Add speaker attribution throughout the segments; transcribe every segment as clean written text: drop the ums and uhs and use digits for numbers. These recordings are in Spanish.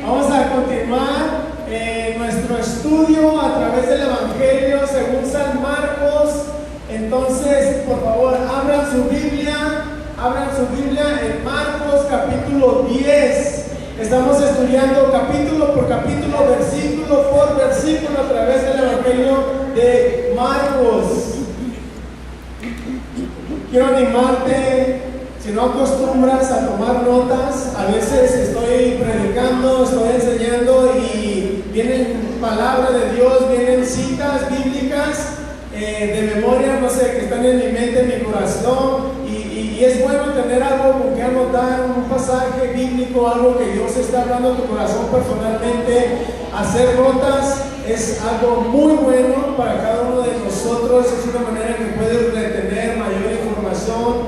Speaker 1: Vamos a continuar nuestro estudio a través del Evangelio según San Marcos. Entonces, por favor, abran su Biblia en Marcos capítulo 10. Estamos estudiando capítulo por capítulo, versículo por versículo a través del Evangelio de Marcos. Quiero animarte, si no acostumbras a tomar notas, a veces estoy predicando, estoy enseñando y vienen palabras de Dios, vienen citas bíblicas de memoria, no sé, que están en mi mente, en mi corazón, y es bueno tener algo con que anotar, un pasaje bíblico, algo que Dios está hablando a tu corazón personalmente. Hacer notas es algo muy bueno para cada uno de nosotros, es una manera que puedes retener mayor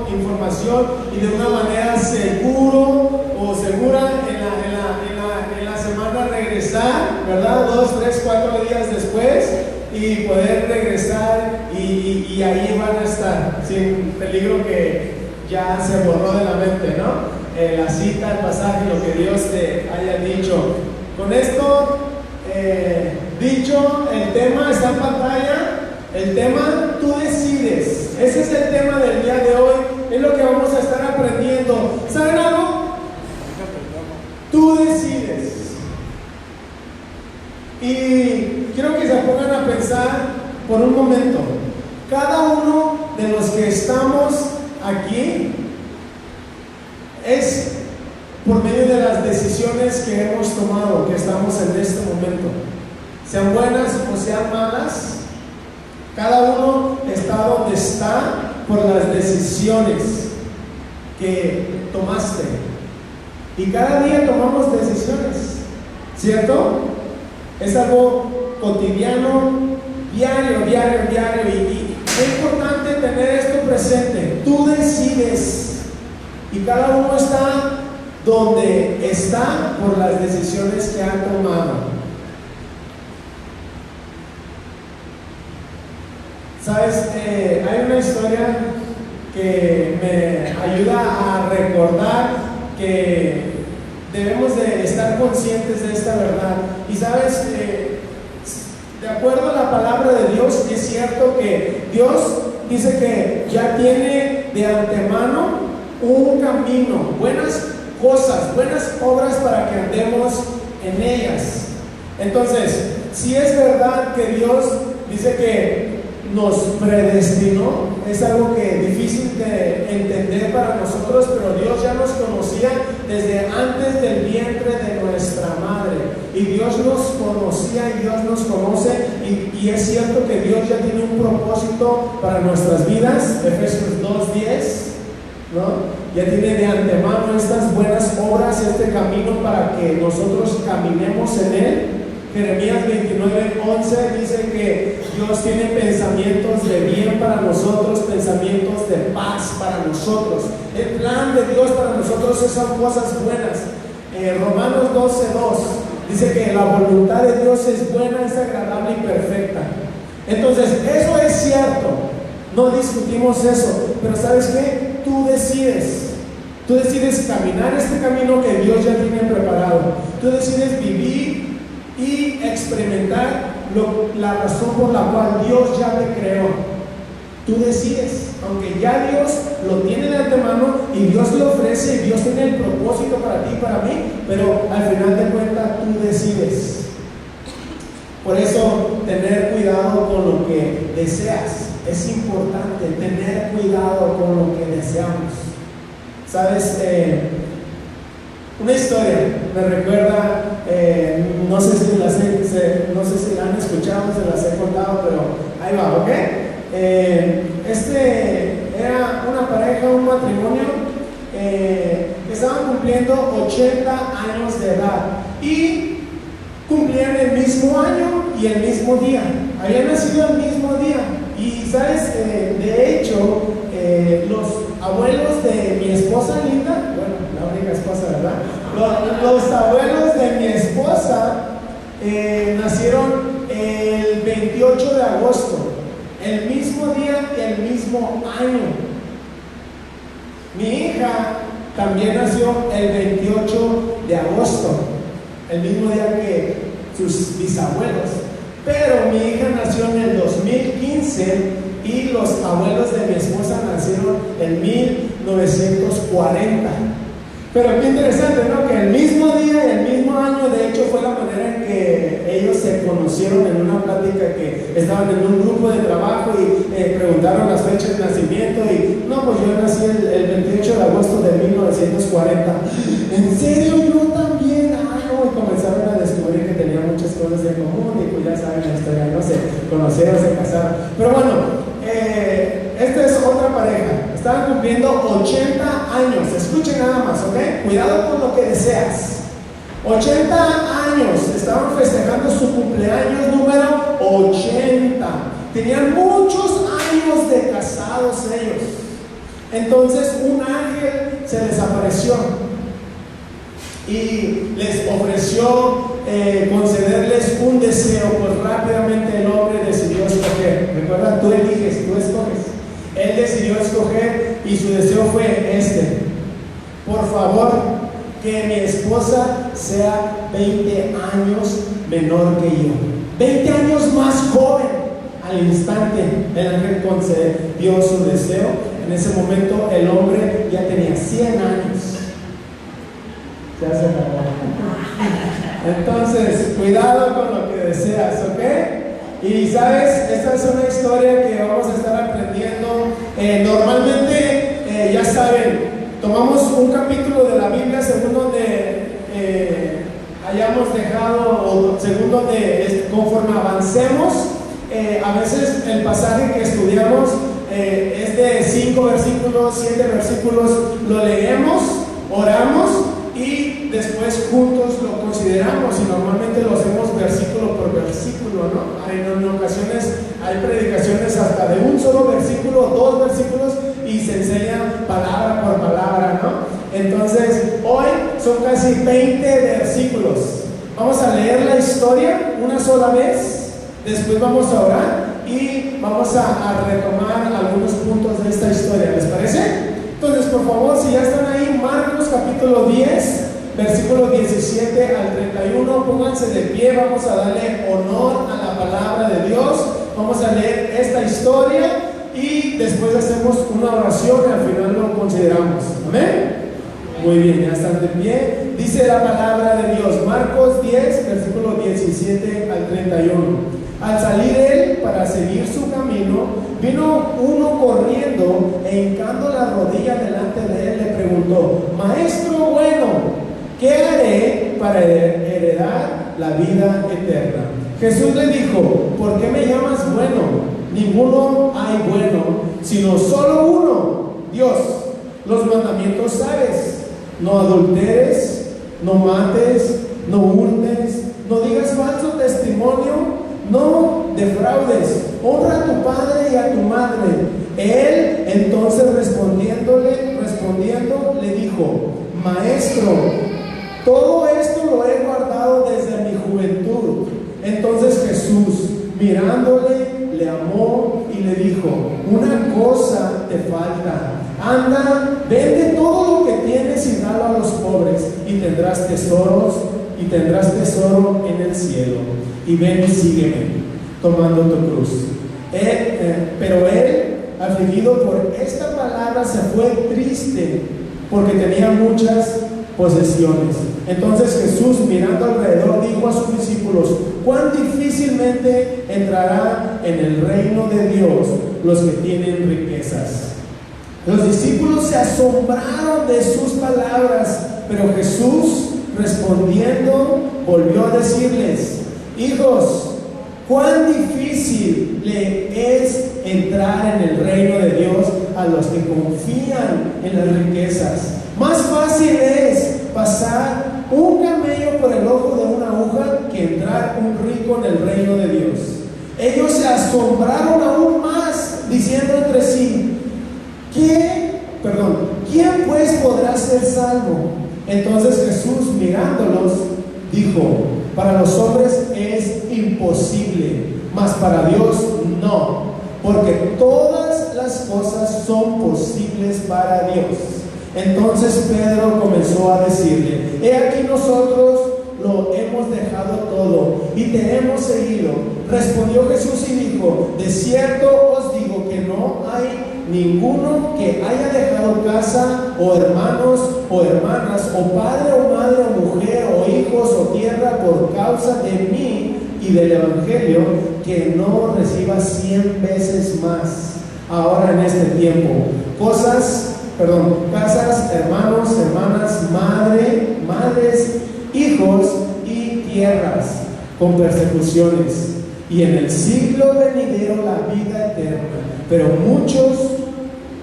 Speaker 1: información y de una manera segura en la semana regresar, ¿verdad? 2, 3, 4 días después y poder regresar y ahí van a estar, sin peligro que ya se borró de la mente, ¿no? La cita, el pasaje, lo que Dios te haya dicho. Con esto dicho, el tema está en pantalla. El tema, tú decides. Ese es el tema del día de hoy. Es lo que vamos a estar aprendiendo. ¿Saben algo? Tú decides. Y quiero que se pongan a pensar por un momento. Cada uno de los que estamos aquí es por medio de las decisiones que hemos tomado, que estamos en este momento. Sean buenas o sean malas, cada uno está donde está por las decisiones que tomaste. Y cada día tomamos decisiones, ¿cierto? Es algo cotidiano, diario. Y es importante tener esto presente. Tú decides. Y cada uno está donde está por las decisiones que ha tomado. Sabes, hay una historia que me ayuda a recordar que debemos de estar conscientes de esta verdad. Y sabes, de acuerdo a la palabra de Dios, es cierto que Dios dice que ya tiene de antemano un camino, buenas cosas, buenas obras para que andemos en ellas. Entonces, si es verdad que Dios dice que nos predestinó, es algo que es difícil de entender para nosotros, pero Dios ya nos conocía desde antes del vientre de nuestra madre, y Dios nos conocía y Dios nos conoce, y es cierto que Dios ya tiene un propósito para nuestras vidas. Efesios 2:10, ¿no? Ya tiene de antemano estas buenas obras, este camino para que nosotros caminemos en él. Jeremías 29:11 dice que Dios tiene pensamientos de bien para nosotros, pensamientos de paz para nosotros. El plan de Dios para nosotros son cosas buenas. Romanos 12:2 dice que la voluntad de Dios es buena, es agradable y perfecta. Entonces, eso es cierto, no discutimos eso, pero ¿sabes qué? Tú decides caminar este camino que Dios ya tiene preparado. Tú decides vivir y experimentar la razón por la cual Dios ya te creó. Tú decides, aunque ya Dios lo tiene de antemano y Dios le ofrece y Dios tiene el propósito para ti y para mí, pero al final de cuentas tú decides. Por eso, tener cuidado con lo que deseas. Es importante tener cuidado con lo que deseamos. ¿Sabes? Una historia me recuerda, no sé si la han escuchado, se las he contado, pero ahí va, ¿ok? Era una pareja, un matrimonio que estaban cumpliendo 80 años de edad y cumplían el mismo año y el mismo día. Habían nacido el mismo día. Y sabes, de hecho, los abuelos de mi esposa Linda, bueno, la única esposa, ¿verdad? Los abuelos de mi esposa nacieron el 28 de agosto, el mismo día y el mismo año. Mi hija también nació el 28 de agosto. el mismo día que sus bisabuelos. Pero mi hija nació en el 2015 y los abuelos de mi esposa nacieron en 1940. Pero qué interesante, ¿no? Que el mismo día y el mismo año, de hecho, fue la manera en que ellos se conocieron en una plática que estaban en un grupo de trabajo y preguntaron las fechas de nacimiento y no, pues yo nací el 28 de agosto de 1940. ¿En serio? Yo también. Ah, no, y comenzaron a descubrir que tenían muchas cosas en común y pues ya saben la historia, no se conocieron, se casaron. Pero bueno, esta es otra pareja. Estaban cumpliendo 80 años. Escuchen nada más, ¿ok? Cuidado con lo que deseas. 80 años. Estaban festejando su cumpleaños número 80. Tenían muchos años de casados ellos. Entonces un ángel se les apareció y les ofreció concederles un deseo. Pues rápidamente el hombre decidió escoger. Recuerda, tú eliges, tú escoges. Él decidió escoger y su deseo fue este: por favor, que mi esposa sea 20 años menor que yo, 20 años más joven. Al instante el ángel concedió su deseo. En ese momento el hombre ya tenía 100 años. Ya se acabó. Entonces, cuidado con lo que deseas, ¿ok? Y sabes, esta es una historia que vamos a estar aprendiendo. Normalmente, ya saben, tomamos un capítulo de la Biblia según donde hayamos dejado, o según donde conforme avancemos. A veces el pasaje que estudiamos es de 5 versículos, 7 versículos, lo leemos, oramos y después juntos lo consideramos, y normalmente lo hacemos versículo por versículo, ¿no? En ocasiones hay predicaciones hasta de un solo versículo, 2 versículos, y se enseña palabra por palabra, ¿no? Entonces hoy son casi 20 versículos. Vamos a leer la historia una sola vez, después vamos a orar y vamos a retomar algunos puntos de esta historia. ¿Les parece? Entonces, por favor, si ya están ahí, Marcos capítulo 10, versículo 17 al 31, pónganse de pie, vamos a darle honor a la palabra de Dios, vamos a leer esta historia y después hacemos una oración y al final lo consideramos. ¿Amén? Muy bien, ya están de pie. Dice la palabra de Dios, Marcos 10, versículo 17 al 31. Al salir él para seguir su camino, vino uno corriendo e hincando la rodilla delante de él le preguntó: Maestro bueno, ¿qué haré para heredar la vida eterna? Jesús le dijo: ¿por qué me llamas bueno? Ninguno hay bueno, sino solo uno, Dios. Los mandamientos sabes: no adulteres, no mates, no hurtes, no digas falso testimonio, no defraudes, honra a tu padre y a tu madre. Él entonces respondiendo le dijo: Maestro, todo esto lo he guardado desde mi juventud. Entonces Jesús, mirándole, le amó y le dijo: una cosa te falta. Anda, vende todo lo que tienes y dalo a los pobres, y tendrás tesoro en el cielo. Y ven y sígueme, tomando tu cruz. Pero él, afligido por esta palabra, se fue triste, porque tenía muchas posesiones. Entonces Jesús, mirando alrededor, dijo a sus discípulos: cuán difícilmente entrará en el reino de Dios los que tienen riquezas. Los discípulos se asombraron de sus palabras, pero Jesús, respondiendo, volvió a decirles: hijos, cuán difícil le es entrar en el reino de Dios a los que confían en las riquezas. Más fácil es pasar un camello por el ojo de una aguja que entrar un rico en el reino de Dios. Ellos se asombraron aún más, diciendo entre sí: ¿quién pues podrá ser salvo? Entonces Jesús, mirándolos, dijo: para los hombres es imposible, mas para Dios no, porque todas las cosas son posibles para Dios. Entonces Pedro comenzó a decirle: he aquí nosotros lo hemos y te hemos seguido. Respondió Jesús y dijo: de cierto os digo que no hay ninguno que haya dejado casa, o hermanos, o hermanas, o padre, o madre, o mujer, o hijos, o tierra, por causa de mí y del Evangelio, que no reciba 100 veces más ahora en este tiempo. Casas, hermanos, hermanas, madres, hijos y tierras, con persecuciones, y en el siglo venidero la vida eterna. Pero muchos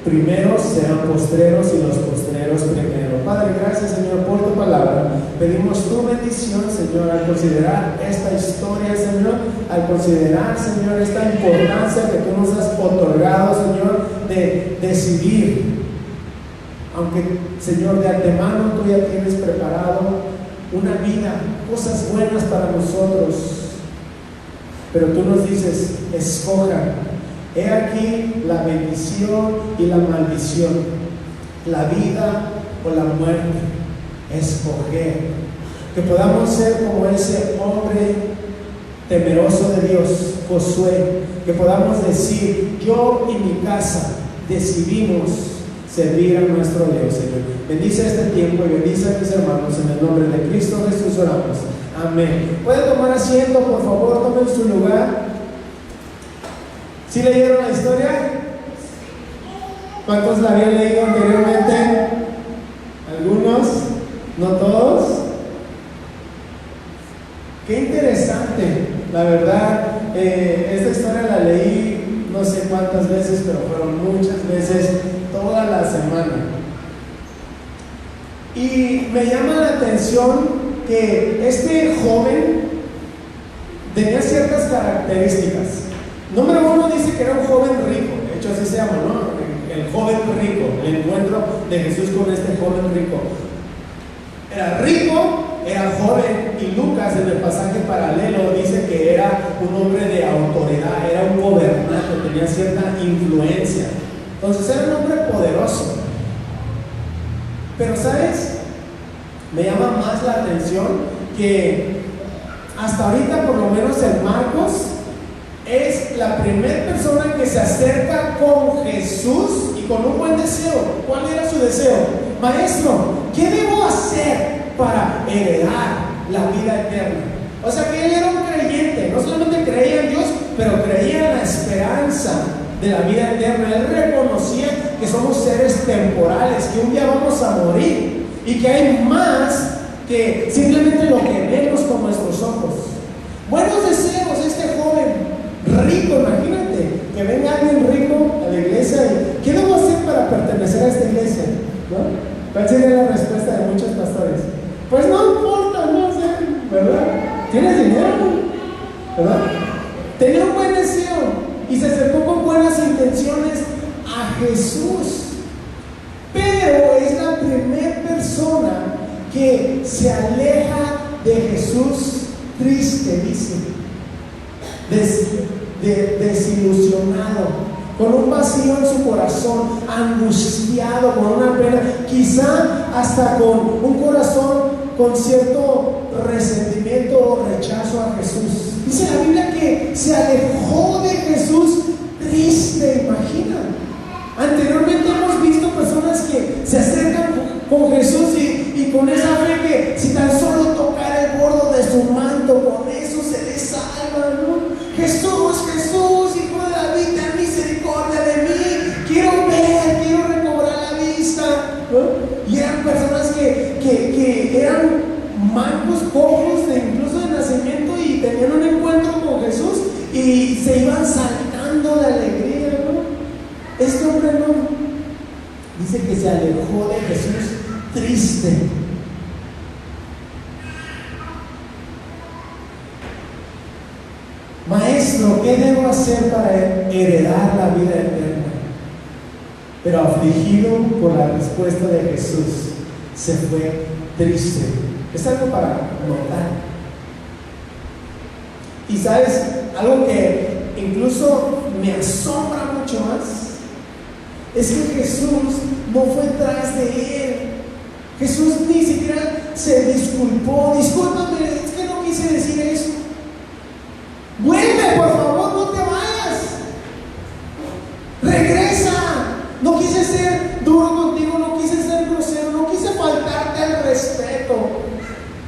Speaker 1: primeros serán postreros, y los postreros primeros. Padre, gracias, Señor, por tu palabra. Pedimos tu bendición, Señor, al considerar esta historia, Señor, al considerar, Señor, esta importancia que tú nos has otorgado, Señor, de decidir. Aunque, Señor, de antemano tú ya tienes preparado una vida, cosas buenas para nosotros, pero tú nos dices: escojan. He aquí la bendición y la maldición, la vida o la muerte. Escoger. Que podamos ser como ese hombre temeroso de Dios, Josué. Que podamos decir: yo y mi casa decidimos servir a nuestro Dios, Señor. Bendice este tiempo y bendice a mis hermanos, en el nombre de Cristo Jesús oramos. Amén. ¿Pueden tomar asiento, por favor? Tomen su lugar. ¿Sí leyeron la historia? ¿Cuántos la habían leído anteriormente? ¿Algunos? ¿No todos? Qué interesante, la verdad. Esta historia la leí no sé cuántas veces, pero fueron muchas veces, toda la semana. Y me llama la atención que este joven tenía ciertas características. Número uno, dice que era un joven rico. De hecho así se llama, ¿no? El joven rico, el encuentro de Jesús con este joven rico. Era rico, era joven, y Lucas en el pasaje paralelo dice que era un hombre de autoridad, era un gobernante, tenía cierta influencia. Entonces era un hombre poderoso. Pero ¿sabes? Me llama más la atención que hasta ahorita, por lo menos en Marcos, es la primera persona que se acerca con Jesús y con un buen deseo. ¿Cuál era su deseo? Maestro, ¿qué debo hacer para heredar la vida eterna? O sea que él era un creyente, no solamente creía en Dios, pero creía en la esperanza de la vida eterna. Él reconocía que somos seres temporales, que un día vamos a morir y que hay más que simplemente lo que vemos con nuestros ojos. Buenos deseos, este joven rico, imagínate que venga alguien rico a la iglesia y ¿qué debo hacer para pertenecer a esta iglesia? ¿No? ¿Cuál sería la respuesta de muchos pastores? Pues no importa, no sé, ¿verdad? ¿Tienes dinero? ¿Verdad? Tenía un buen deseo y se acercó con buenas intenciones a Jesús, pero es la primera persona que se aleja de Jesús triste, dice, desilusionado, con un vacío en su corazón, angustiado, con una pena, quizá hasta con un corazón con cierto resentimiento o rechazo a Jesús. Dice la Biblia que se alejó de Jesús triste, imagina. Anteriormente hemos visto personas que se acercan con Jesús y con esa fe que si tan solo tocara el borde de su manto, con eso se les salva, ¿no? Jesús, Jesús, Hijo de David, ten misericordia de mí, quiero ver, quiero recobrar la vista, ¿no? Y eran personas que eran mancos, cojos, incluso de nacimiento, y tenían un encuentro con Jesús y se iban saltando de alegría, ¿no? Este hombre no, dice que se alejó de Jesús triste. Maestro, ¿qué debo hacer para heredar la vida eterna? Pero afligido por la respuesta de Jesús, se fue triste. Es algo para notar. Y sabes, algo que incluso me asombra mucho más, es que Jesús no fue tras de él. Jesús ni siquiera se disculpó. Discúlpame, es que no quise decir eso.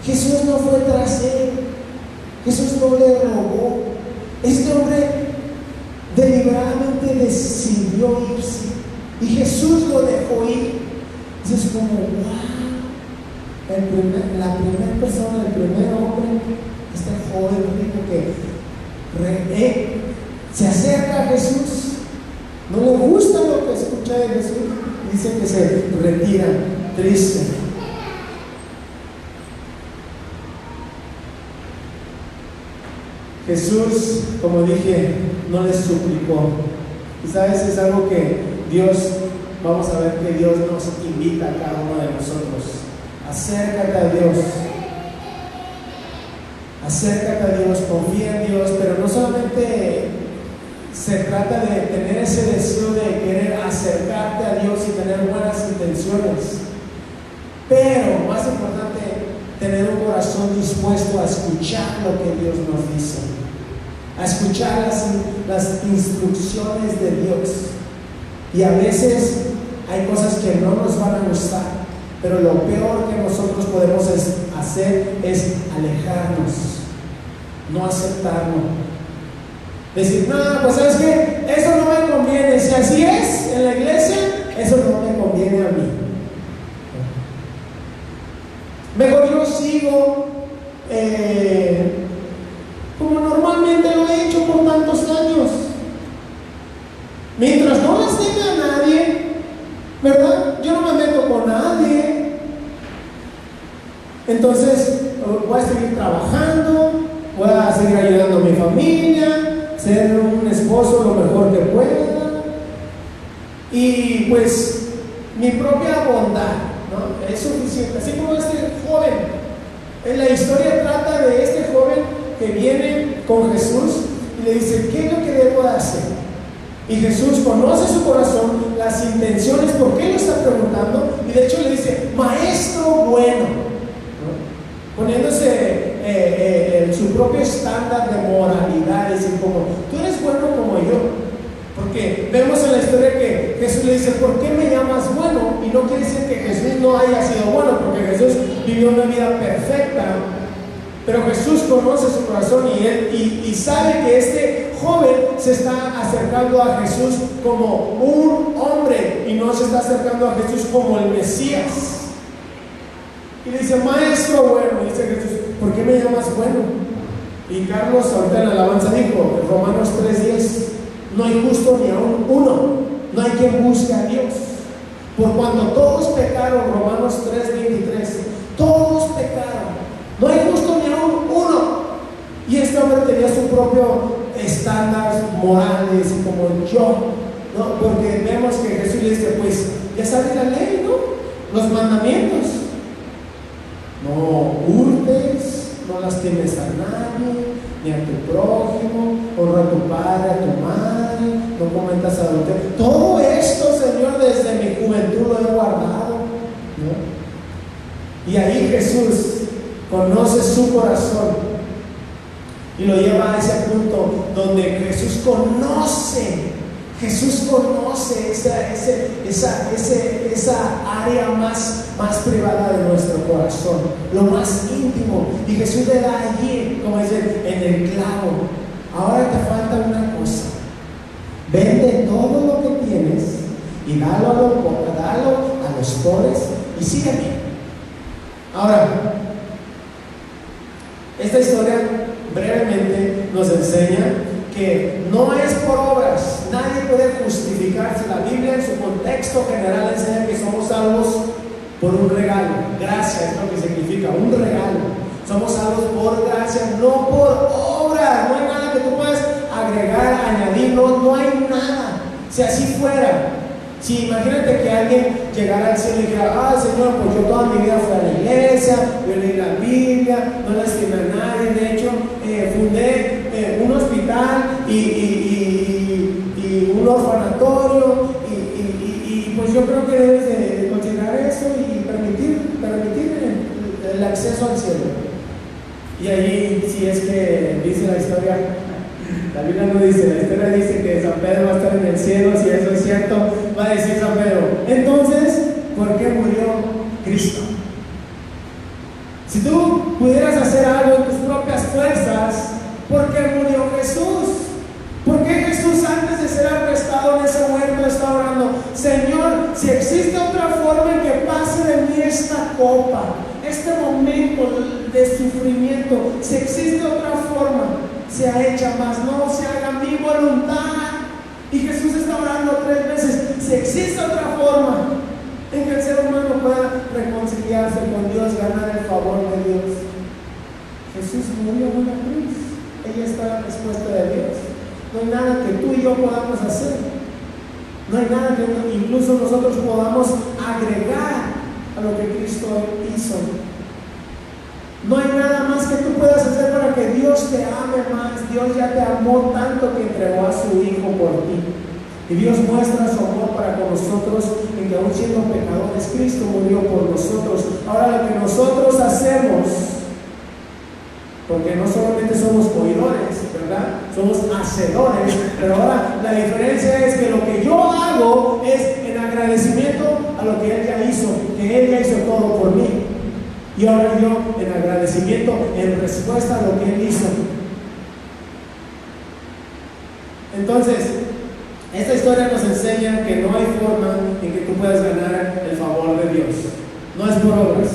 Speaker 1: Jesús no fue tras él, Jesús no le rogó. Este hombre deliberadamente decidió irse y Jesús lo dejó ir. Entonces es como, wow, la primera persona, el primer hombre, este joven rico que se acerca a Jesús, no le gusta lo que escucha de Jesús, dice que se retira triste. Jesús, como dije, no les suplicó. Y sabes, es algo que Dios, vamos a ver que Dios nos invita a cada uno de nosotros. Acércate a Dios. Acércate a Dios, confía en Dios, pero no solamente se trata de tener ese deseo de querer acercarte a Dios y tener buenas intenciones, pero más importante, tener un corazón dispuesto a escuchar lo que Dios nos dice, a escuchar las instrucciones de Dios. Y a veces hay cosas que no nos van a gustar, pero lo peor que nosotros podemos hacer es alejarnos, no aceptarlo. Decir, no, pues sabes que eso no me conviene. Si así es en la iglesia, eso no me conviene a mí. Mejor yo sigo como normalmente lo he hecho por tantos años. Mientras no lastime a nadie, ¿verdad? Yo no me meto con nadie. Entonces voy a seguir trabajando, voy a seguir ayudando a mi familia, ser un esposo lo mejor que pueda, y pues mi propia bondad, ¿no? Es suficiente. Así como este joven, en la historia trata de este joven que viene con Jesús y le dice, ¿qué es lo que debo de hacer? Y Jesús conoce su corazón, las intenciones, por qué lo está preguntando, y de hecho le dice, maestro bueno, ¿no? Poniéndose su propio estándar de moralidad, decir como, tú eres bueno como yo. Porque vemos en la historia que Jesús le dice, ¿por qué me llamas bueno? Y no quiere decir que Jesús no haya sido bueno, porque Jesús vivió una vida perfecta, pero Jesús conoce su corazón y sabe que este joven se está acercando a Jesús como un hombre y no se está acercando a Jesús como el Mesías. Y le dice, maestro bueno, y dice Jesús, ¿por qué me llamas bueno? Y Carlos ahorita en la alabanza dijo, en Romanos 3:10, no hay justo ni aún uno, no hay quien busque a Dios. Por cuando todos pecaron, Romanos 3:23, todos pecaron, no hay justo ni aún uno. Y este hombre tenía su propio estándar morales, como yo, ¿no? Porque vemos que Jesús le dice, pues ya sabes la ley, ¿no? Los mandamientos. No hurtes, no lastimes a nadie, ni a tu prójimo, honra a tu padre, a tu madre, no cometas adulterio. Todo esto, Señor, desde mi juventud lo he guardado, ¿no? Y ahí Jesús conoce su corazón y lo lleva a ese punto donde Jesús conoce esa área más privada de nuestro corazón, lo más íntimo, y Jesús le da allí, como dice, en el clavo. Ahora te falta una cosa: vende todo lo que tienes y dalo a los pobres y sígueme. Ahora, esta historia brevemente nos enseña que no es por obras, nadie puede justificarse. La Biblia en su contexto general enseña que somos salvos por un regalo. Gracia es lo que significa, un regalo. Somos salvos por gracia, no por obras. No hay nada que tú puedas agregar, añadir, no hay nada. Si así fuera, si imagínate que alguien llegara al cielo y dijera, Señor, pues yo toda mi vida fui a la iglesia, yo leí la Biblia, no lastimé a nadie, de hecho fundé un hospital y un orfanatorio, y pues yo creo que debes de considerar eso y permitir el acceso al cielo. Y ahí, si es que dice la historia, la Biblia no dice, la historia dice que San Pedro va a estar en el cielo. Si eso es cierto, va a decir San Pedro, entonces, ¿por qué murió Cristo? Si Si tú pudieras hacer algo en tus propias fuerzas, ¿por qué murió Jesús? ¿Por qué Jesús antes de ser arrestado en ese huerto está orando? Señor, si existe otra forma en que pase de mí esta copa, este momento de sufrimiento, si existe otra forma, sea hecha, mas no se haga mi voluntad. Y Jesús está orando 3 veces. Si existe otra forma en que el ser humano pueda reconciliarse con Dios, ganar el favor de Dios, Jesús murió en una cruz. Ella está la respuesta de Dios. No hay nada que tú y yo podamos hacer. No hay nada que incluso nosotros podamos agregar a lo que Cristo hizo. No hay nada más que tú puedas hacer para que Dios te ame más. Dios ya te amó tanto que entregó a su Hijo por ti. Y Dios muestra su amor para con nosotros en que aún siendo pecadores, Cristo murió por nosotros. Ahora lo que nosotros hacemos, porque no solamente somos oidores, ¿verdad? Somos hacedores, pero ahora la diferencia es que lo que yo hago es en agradecimiento a lo que Él ya hizo, que Él ya hizo todo por mí. Y ahora yo en agradecimiento, en respuesta a lo que Él hizo. Entonces, esta historia nos enseña que no hay forma en que tú puedas ganar el favor de Dios. No es por obras.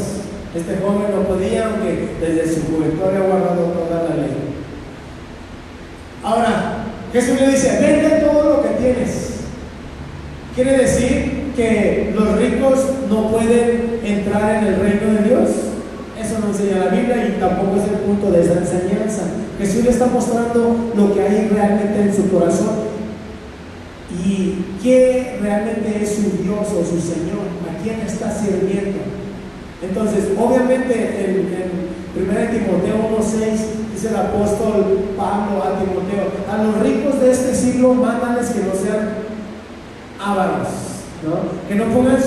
Speaker 1: Este joven no podía, aunque desde su juventud había guardado toda la ley. Ahora, Jesús le dice, vende todo lo que tienes. Quiere decir que los ricos no pueden entrar en el reino de Dios. Eso no enseña la Biblia y tampoco es el punto de esa enseñanza. Jesús le está mostrando lo que hay realmente en su corazón y qué realmente es su Dios o su Señor, a quién está sirviendo. Entonces, obviamente en 1 Timoteo 1:6 dice el apóstol Pablo a Timoteo, a los ricos de este siglo mándales que no sean ávaros, ¿no? Que no pongan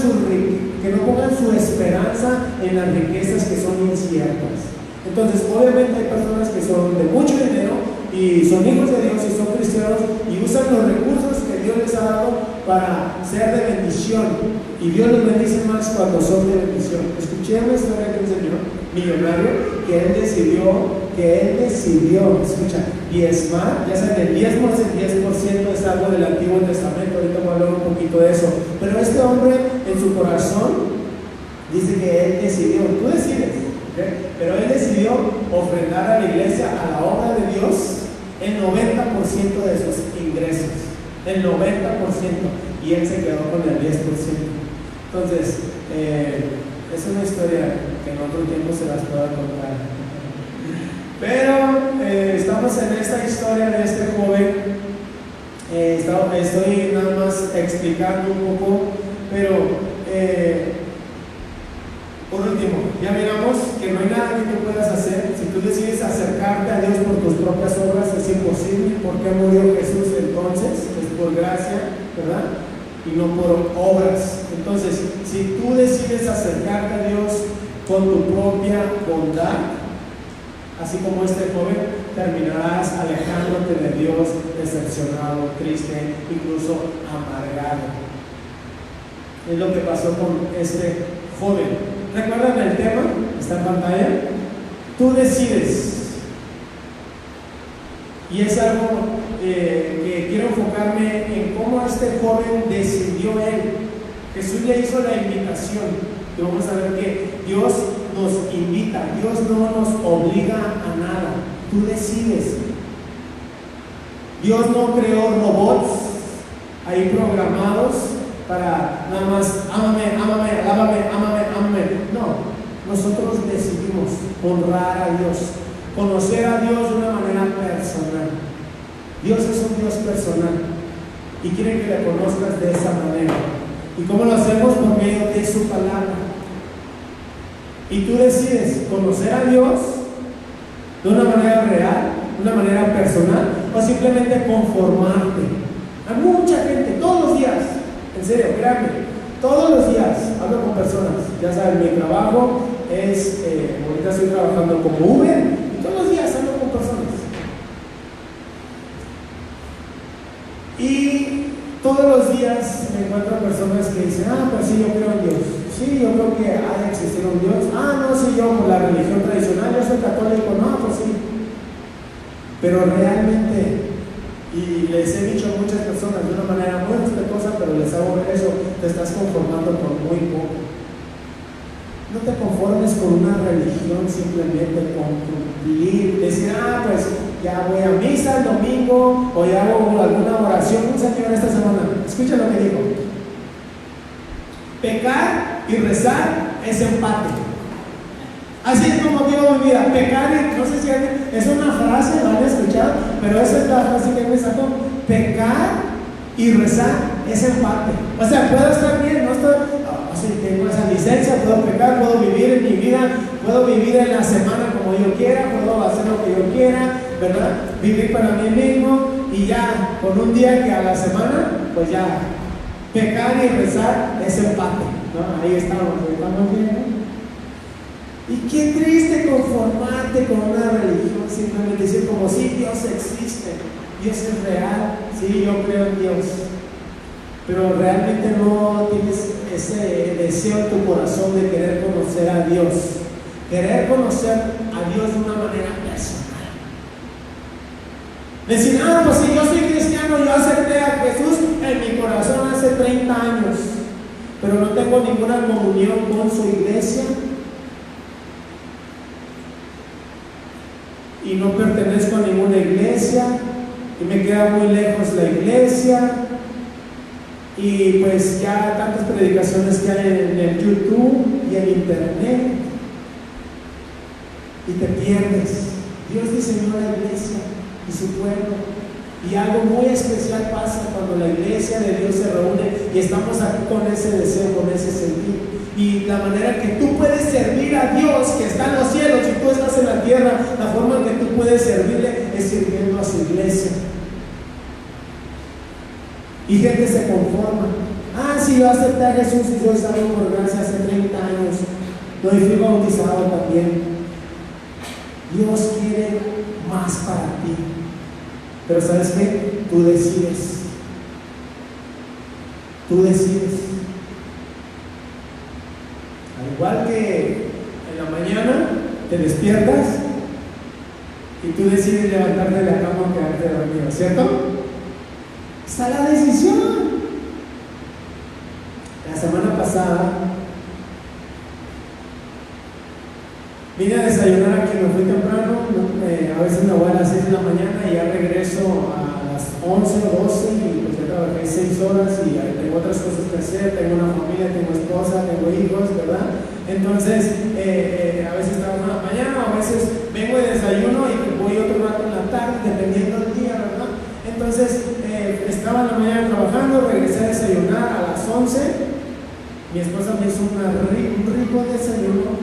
Speaker 1: su esperanza en las riquezas que son inciertas. Entonces, obviamente hay personas que son de mucho dinero y son hijos de Dios y son cristianos y usan los recursos que Dios les ha dado para ser de bendición, y Dios los bendice más cuando son de bendición. Escuché una historia de un señor millonario que él decidió, escucha, diezmar. Ya saben, el diezmo es el 10%, es algo del Antiguo Testamento. Ahorita voy a hablar un poquito de eso, pero este hombre en su corazón dice que él decidió, tú decides, ¿okay? Pero él decidió ofrendar a la iglesia, a la obra de Dios, el 90% de sus ingresos, el 90%, y él se quedó con el 10%. Entonces, es una historia que en otro tiempo se las puedo contar. Pero estamos en esta historia de este joven. Estoy nada más explicando un poco, pero por último, ya miramos que no hay nada que tú puedas hacer. Si tú decides acercarte a Dios por tus propias obras, es imposible. ¿Por qué murió Jesús entonces? Es por gracia, ¿verdad? Y no por obras. Entonces, si tú decides acercarte a Dios con tu propia bondad, así como este joven, terminarás alejándote de Dios, decepcionado, triste, incluso amargado. Es lo que pasó con este joven. ¿Recuerdan el tema? Está en pantalla. Tú decides. Y es algo que quiero enfocarme en cómo este joven decidió él. Jesús le hizo la invitación. Y vamos a ver que Dios nos invita, Dios no nos obliga a nada. Tú decides. Dios no creó robots ahí programados para nada más ámame, ámame, ámame, ámame, ámame. No, nosotros decidimos honrar a Dios, conocer a Dios de una manera personal. Dios es un Dios personal y quiere que le conozcas de esa manera. ¿Y cómo lo hacemos? Por medio de su palabra. Y tú decides conocer a Dios de una manera real, de una manera personal, o simplemente conformarte. Hay mucha gente, todos los días, en serio, créanme, todos los días hablo con personas. Ya saben, mi trabajo es, ahorita estoy trabajando como Uber, y todos los días hablo con personas. Y todos los días me encuentro personas que dicen, pues sí, yo creo en Dios. sí, yo creo que ha de existir un Dios. Ah, no, sí, yo por la religión tradicional, yo soy católico, no, pues sí. Pero realmente, y les he dicho a muchas personas de una manera muy respetuosa, pero les hago ver eso, te estás conformando con muy poco. No te conformes con una religión simplemente con cumplir, decir, ah, pues ya voy a misa el domingo o ya hago alguna oración. Un señor esta semana, escucha lo que dijo: pecar y rezar es empate. Así es como digo mi vida, pecar y, no sé si es una frase, lo han escuchado, pero esa es la frase que me sacó: pecar y rezar es empate. O sea, puedo estar bien, no estoy, tengo esa licencia, puedo pecar, puedo vivir en mi vida, puedo vivir en la semana como yo quiera, puedo hacer lo que yo quiera, ¿verdad? Vivir para mí mismo y ya, con un día que a la semana, pues ya, pecar y rezar es empate, ¿no? Ahí estamos bien, ¿no? Y qué triste conformarte con una religión, simplemente decir como sí, Dios existe, Dios es real, sí, yo creo en Dios, pero realmente no tienes ese deseo en tu corazón de querer conocer a Dios, querer conocer a Dios de una manera personal. Decir, ah, pues si yo soy cristiano, yo acepté a Jesús en mi corazón hace 30 años, pero no tengo ninguna comunión con su iglesia y no pertenezco a ninguna iglesia y me queda muy lejos la iglesia. Y pues ya tantas predicaciones que hay en el YouTube y en internet, y te pierdes. Dios diseñó la iglesia y su pueblo, y algo muy especial pasa cuando la iglesia de Dios se reúne y estamos aquí con ese deseo, con ese sentir. Y la manera que tú puedes servir a Dios que está en los cielos y tú estás en la tierra, la forma en que tú puedes servirle es sirviendo a su iglesia. Y gente se conforma. Ah, sí, yo acepté a Jesús y soy salvo por gracia hace 30 años. No, y fui bautizado también. Dios quiere más para ti. Pero ¿sabes qué? Tú decides. Tú decides. Al igual que en la mañana te despiertas y tú decides levantarte de la cama o quedarte dormido, ¿cierto? Está la decisión. La semana pasada vine a desayunar aquí, me fui temprano, a veces me voy a las 6 de la mañana y ya regreso a las 11 o 12 y pues ya trabajé 6 horas y tengo otras cosas que hacer, tengo una familia, tengo esposa, tengo hijos, ¿verdad? Entonces, a veces trabajo en la mañana, a veces vengo de desayuno y voy otro rato en la tarde, dependiendo del día, ¿verdad? Entonces, estaba en la mañana trabajando, regresé a desayunar a las 11. Mi esposa me hizo un rico desayuno,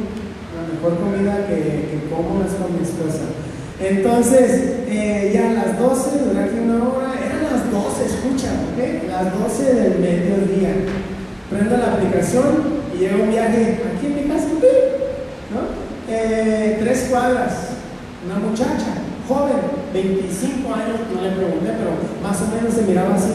Speaker 1: la mejor comida que como es con mi esposa. Entonces, ya a las 12, duré aquí una hora, eran las 12, escucha, ¿ok? Las 12 del mediodía. Prendo la aplicación y llega un viaje aquí en mi casa, ¿no? 3 cuadras, una muchacha, joven, 25 años, no le pregunté, pero más o menos se miraba así.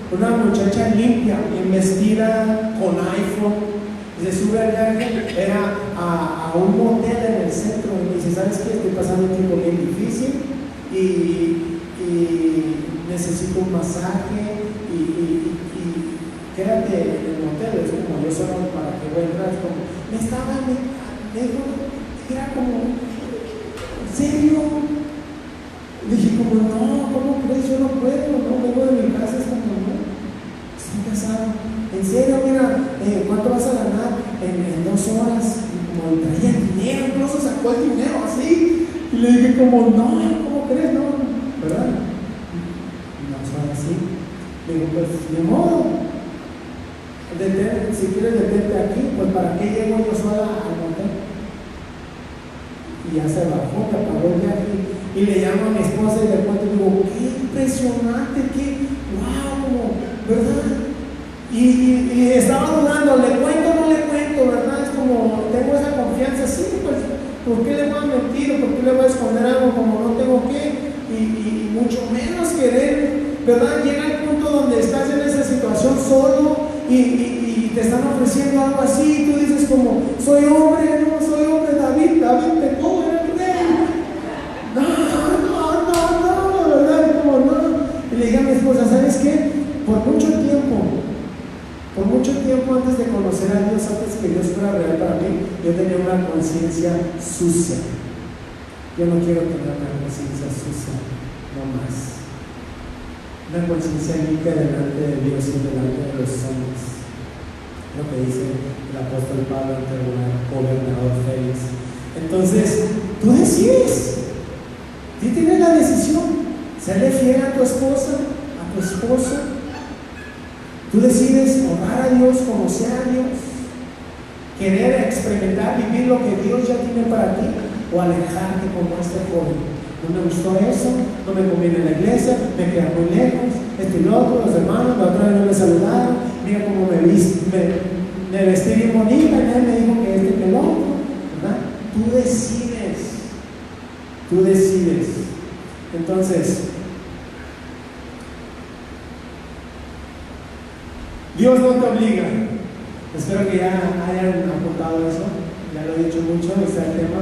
Speaker 1: Una muchacha limpia, bien vestida, con iPhone, se sube al viaje, era a un motel en el centro y me dice, ¿sabes qué? Estoy pasando un tiempo bien difícil y necesito un masaje y quédate en el motel. Es como yo solo para que voy a entrar, me dijo, era como, ¿en serio? Dije como, no, ¿cómo crees? Yo no puedo, no vengo de mi casa, es como, no, estoy casado. En serio, mira, ¿cuánto vas a ganar? En 2 horas. Y como traía dinero, incluso sacó el dinero así. Y le dije como, no, ¿cómo crees? No, ¿verdad? Y no fue así. Le digo, pues, de modo. Si quieres detente aquí, pues ¿para qué llego yo sola al motel? Y ya se bajó, me pagó el viaje. Y le llamo a mi esposa y le cuento y digo, qué impresionante, qué wow, ¿verdad? Y estaba dudando, ¿le cuento o no le cuento? ¿Verdad? Es como, tengo esa confianza, sí, pues, ¿por qué le voy a mentir o por qué le voy a esconder algo como no tengo que? Y mucho menos querer, ¿verdad? Llega el punto donde estás en esa situación solo y te están ofreciendo algo así, tú dices como, soy hombre, no, soy hombre, David pecó, era el rey. No, ¿verdad? Como no. Y le dije a mi esposa, ¿sabes qué? Por mucho tiempo antes de conocer a Dios, antes que Dios fuera real para mí, yo tenía una conciencia sucia. Yo no quiero tener una conciencia sucia, no más. Una conciencia limpia delante de Dios y delante de los hombres. Lo que dice el apóstol Pablo ante el gobernador Félix. Entonces, tú decides. Tú tienes la decisión. Serle fiel a tu esposa, a tu esposo. Tú decides honrar a Dios como sea Dios. Querer experimentar, vivir lo que Dios ya tiene para ti, o alejarte como este joven. No me gustó eso, no me conviene en la iglesia, me queda muy lejos, esto y lo otro, los hermanos, la otra vez no me saludaron, mira cómo me vestí bien bonita, y nadie me dijo que este y que lo otro, ¿verdad? Tú decides. Entonces, Dios no te obliga. Espero que ya hayan apuntado eso, ya lo he dicho mucho, está el tema.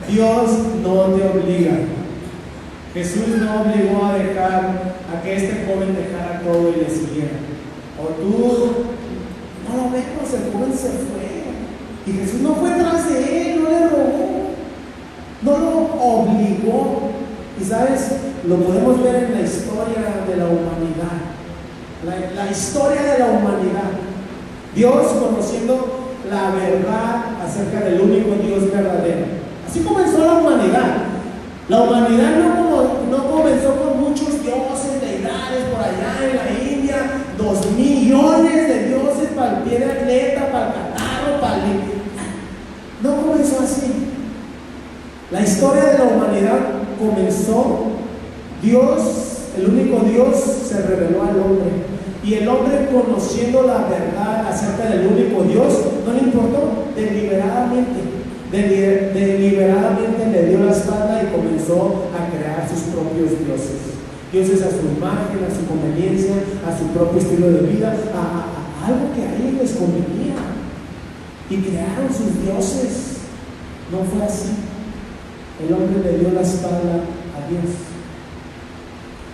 Speaker 1: Dios no te obliga. Jesús no obligó a que este joven dejara todo y le siguiera. O tú, no lo vemos, el joven se fue. Y Jesús no fue tras de él, no le rogó, no lo obligó. Y sabes, lo podemos ver en la historia de la humanidad. La historia de la humanidad. Dios, conociendo la verdad acerca del único Dios verdadero. Así comenzó la humanidad. La humanidad no comenzó con muchos dioses, deidades por allá en la India, 2 millones de dioses para el pie de atleta, para el catarro, para el... No comenzó así. La historia de la humanidad comenzó, Dios, el único Dios, se reveló al hombre. Y el hombre, conociendo la verdad acerca del único Dios, no le importó, deliberadamente le dio la espalda y comenzó a crear sus propios dioses. Dioses a su imagen, a su conveniencia, a su propio estilo de vida, a algo que a ellos les convenía. Y crearon sus dioses. No fue así. El hombre le dio la espalda a Dios.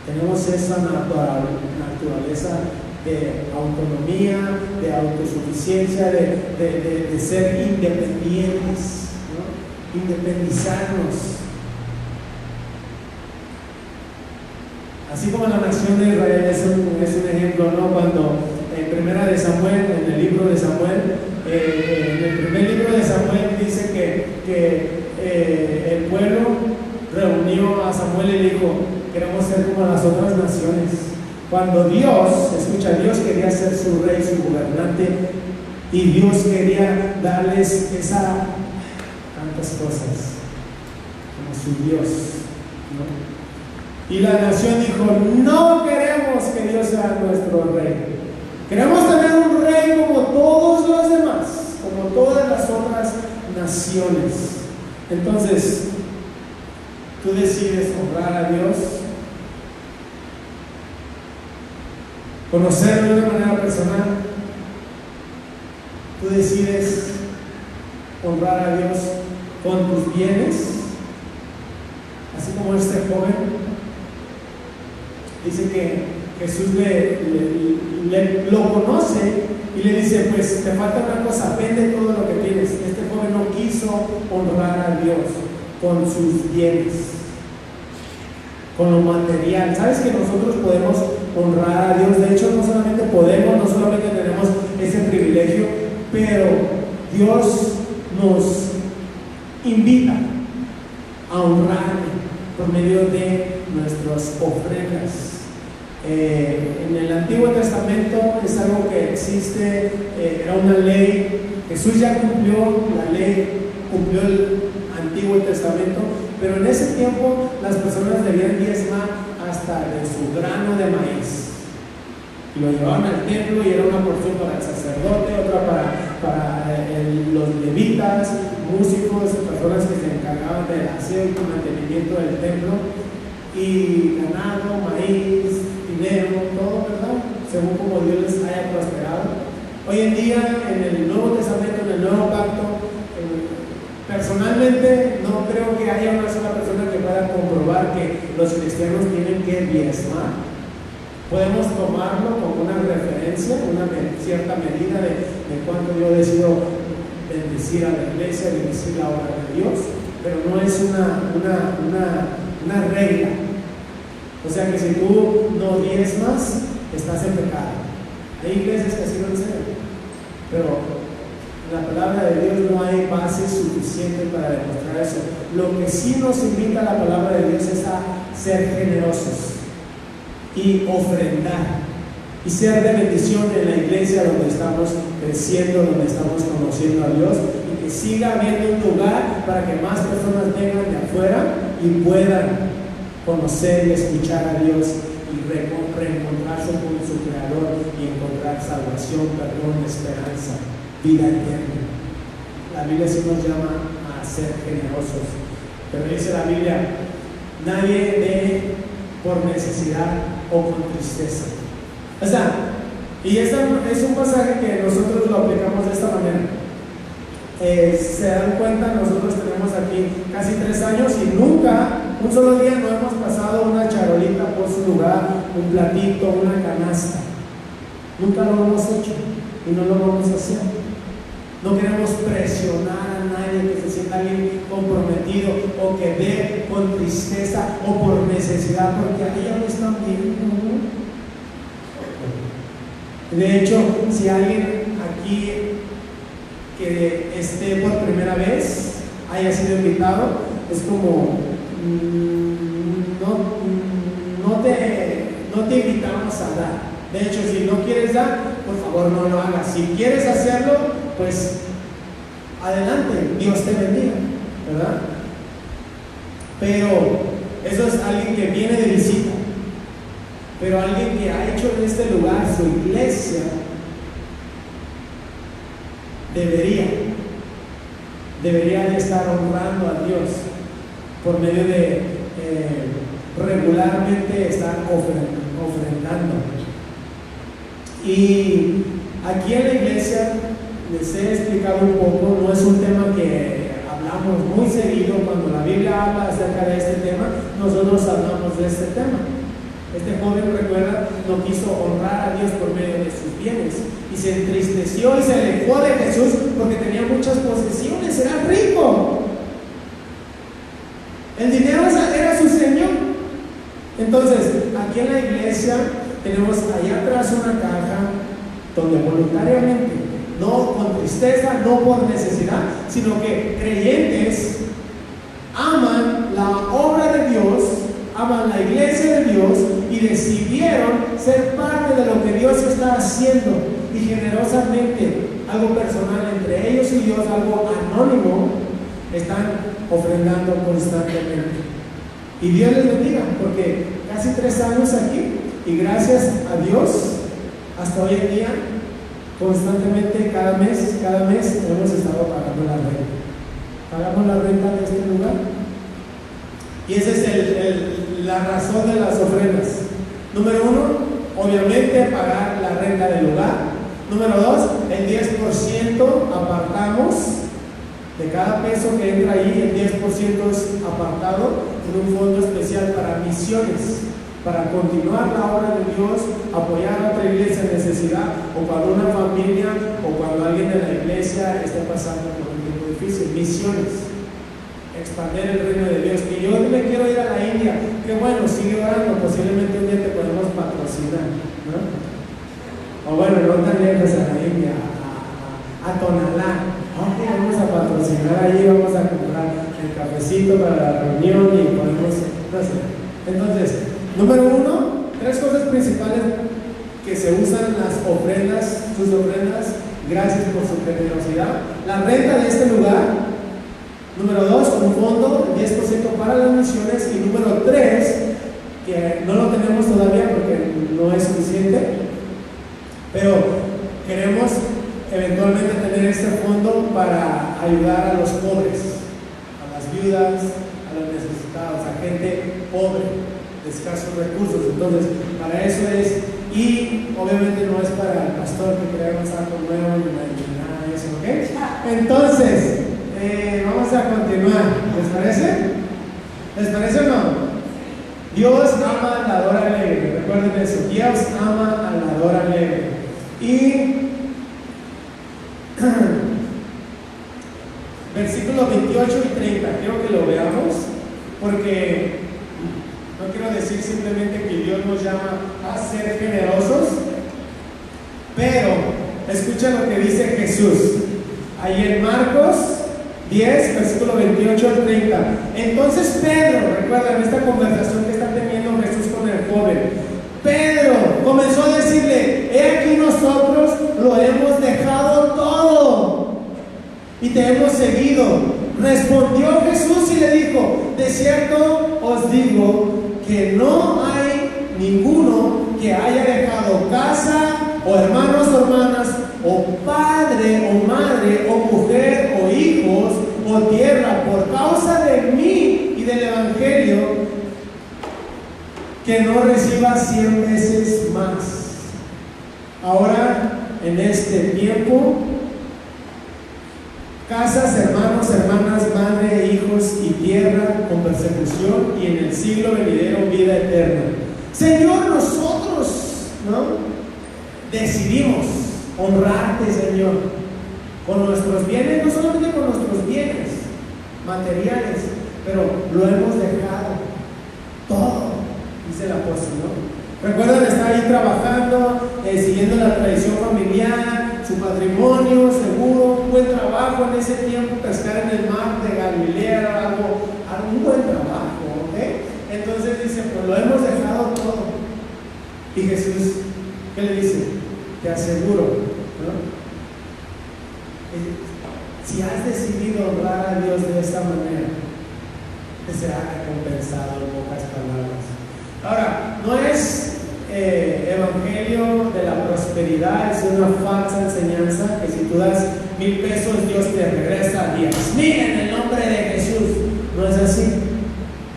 Speaker 1: Tenemos esa naturaleza de autonomía, de autosuficiencia, de ser independientes, ¿no? Independizarnos. Así como la nación de Israel es un ejemplo, ¿no? Cuando en Primera de Samuel, en el libro de Samuel, en el primer libro de Samuel dice que el pueblo reunió a Samuel y le dijo: queremos ser como las otras naciones. Cuando Dios quería ser su rey, su gobernante, y Dios quería darles tantas cosas como su Dios, ¿no? Y la nación dijo: no queremos que Dios sea nuestro rey, queremos tener un rey como todos los demás, como todas las otras naciones. Entonces, tú decides honrar a Dios, conocerlo de una manera personal. Tú decides honrar a Dios con tus bienes, así como este joven. Dice que Jesús lo conoce y le dice: pues te falta una cosa, vende todo lo que tienes. Este joven no quiso honrar a Dios con sus bienes, con lo material. ¿Sabes que nosotros podemos honrar a Dios? De hecho, no solamente podemos, no solamente tenemos ese privilegio, pero Dios nos invita a honrarle por medio de nuestras ofrendas. En el Antiguo Testamento es algo que existe, era una ley. Jesús ya cumplió la ley, cumplió el Antiguo Testamento, pero en ese tiempo las personas debían diezmar hasta de su grano de maíz. Y lo llevaban al templo y era una porción para el sacerdote, otra para los levitas, músicos, personas que se encargaban del aseo y mantenimiento del templo, y ganado, maíz, dinero, todo, ¿verdad? Según como Dios les haya prosperado. Hoy en día, en el Nuevo Testamento, en el Nuevo Pacto, personalmente no creo que haya una sola persona que pueda comprobar que los cristianos tienen que diezmar. Podemos tomarlo como una referencia, una cierta medida de cuánto yo decido bendecir a la iglesia, bendecir la obra de Dios, pero no es una regla. O sea que si tú no diezmas, estás en pecado. Hay iglesias que así lo enseñan, pero en la palabra de Dios no hay base suficiente para demostrar eso. Lo que sí nos invita la palabra de Dios es a ser generosos y ofrendar y ser de bendición en la iglesia donde estamos creciendo, donde estamos conociendo a Dios, y que siga habiendo un lugar para que más personas vengan de afuera y puedan conocer y escuchar a Dios y reencontrarse con su Creador y encontrar salvación, perdón, esperanza, vida eterna. La Biblia sí nos llama a ser generosos, pero dice la Biblia: nadie dé por necesidad o con tristeza. O sea, y es un pasaje que nosotros lo aplicamos de esta manera. Se dan cuenta, nosotros tenemos aquí casi 3 años y nunca, un solo día, no hemos pasado una charolita por su lugar, un platito, una canasta. Nunca lo hemos hecho y no lo vamos a hacer. No queremos presionar a nadie que se sienta alguien comprometido o que dé con tristeza o por necesidad, porque ahí ya lo están viendo, ¿no? De hecho, si alguien aquí que esté por primera vez haya sido invitado, es como no te invitamos a dar. De hecho, si no quieres dar, por favor no lo hagas. Si quieres hacerlo, pues adelante, Dios te bendiga, ¿verdad? Pero eso es alguien que viene de visita. Pero alguien que ha hecho en este lugar su iglesia debería de estar honrando a Dios por medio de regularmente estar ofrendando. Y aquí en la iglesia les he explicado un poco, no es un tema que hablamos muy seguido. Cuando la Biblia habla acerca de este tema, nosotros hablamos de este tema. Este joven, recuerda, no quiso honrar a Dios por medio de sus bienes y se entristeció y se alejó de Jesús porque tenía muchas posesiones, era rico. El dinero era su señor. Entonces, aquí en la iglesia tenemos allá atrás una caja donde voluntariamente, no con tristeza, no por necesidad, sino que creyentes aman la obra de Dios, aman la iglesia de Dios y decidieron ser parte de lo que Dios está haciendo, y generosamente, algo personal entre ellos y Dios, algo anónimo, están ofrendando constantemente. Y Dios les bendiga, porque casi 3 años aquí, y gracias a Dios, hasta hoy en día, constantemente, cada mes hemos estado pagando la renta. Pagamos la renta de este lugar. Y esa es la razón de las ofrendas. Número 1, obviamente pagar la renta del lugar. Número 2, el 10% apartamos de cada peso que entra ahí. El 10% es apartado en un fondo especial para misiones, para continuar la obra de Dios, apoyar a otra iglesia en necesidad, o cuando una familia o cuando alguien de la iglesia esté pasando por un tiempo difícil. Misiones, expandir el reino de Dios. Que yo me quiero ir a la India, que bueno, sigue orando, posiblemente un día te podemos patrocinar, ¿no? O bueno, no tan lejos a la India, a Tonalá. Vamos a patrocinar ahí, vamos a comprar el cafecito para la reunión y podemos, no sé. Entonces, número 1, 3 cosas principales que se usan las ofrendas, sus ofrendas. Gracias por su generosidad. La renta de este lugar. Número 2, un fondo, el 10% para las misiones. Y número 3, que no lo tenemos todavía porque no es suficiente, pero queremos eventualmente tener este fondo para ayudar a los pobres, a las viudas, a los necesitados, a gente pobre, de escasos recursos. Entonces, para eso es, Y obviamente no es para el pastor que creamos algo nuevo ni nada de eso, ¿ok? Entonces, vamos a continuar. ¿Les parece? ¿Les parece o no? Dios ama al dador alegre. Recuerden eso. Dios ama al dador alegre. Y versículos 28 y 30, quiero que lo veamos, porque no quiero decir simplemente que Dios nos llama a ser generosos, pero escucha lo que dice Jesús ahí en Marcos 10, versículo 28 al 30. Entonces Pedro, recuerdan esta conversación que está teniendo Jesús con el joven, Pedro comenzó a decirle: he aquí nosotros lo hemos dejado todo y te hemos seguido. Respondió Jesús y le dijo: de cierto os digo que no hay ninguno que haya dejado casa, o hermanos o hermanas, o padre o madre, o mujer o hijos, o tierra, por causa de mí y del Evangelio, que no reciba 100 veces más. Ahora, en este tiempo, casas, hermanos, hermanas, madre, hijos y tierra con persecución, y en el siglo venidero vida eterna. Señor, nosotros, ¿no?, decidimos honrarte, Señor, con nuestros bienes, no solamente con nuestros bienes materiales, pero lo hemos dejado todo, dice el apóstol, ¿no? Recuerdan, está ahí trabajando, siguiendo la tradición familiar, su patrimonio, seguro, un buen trabajo en ese tiempo, pescar en el mar de Galilea, un buen trabajo, ¿ok? Entonces dice: pues lo hemos dejado todo. Y Jesús, ¿qué le dice? Te aseguro, ¿no?, si has decidido honrar a Dios de esta manera, te será recompensado, en pocas palabras. Ahora, no es evangelio de la prosperidad, es una falsa enseñanza que si tú das 1,000 pesos, Dios te regresa 10,000 en el nombre de Jesús. No es así,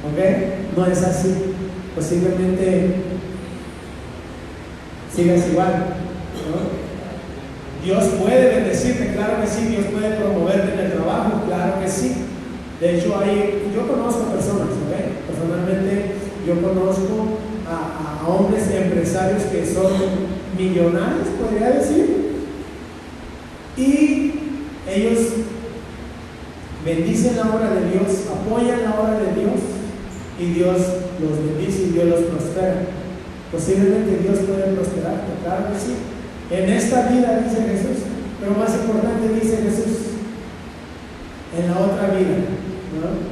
Speaker 1: ¿ok? No es así. Posiblemente sigas igual, ¿no? Dios puede bendecirte, claro que sí. Dios puede promoverte en el trabajo, claro que sí. De hecho, yo conozco personas, ¿ok? Personalmente, yo conozco a hombres empresarios que son millonarios, podría decir, y ellos bendicen la obra de Dios, apoyan la obra de Dios, y Dios los bendice y Dios los prospera. Posiblemente Dios puede prosperarte, claro que sí, en esta vida, dice Jesús, pero más importante, dice Jesús, en la otra vida, ¿no?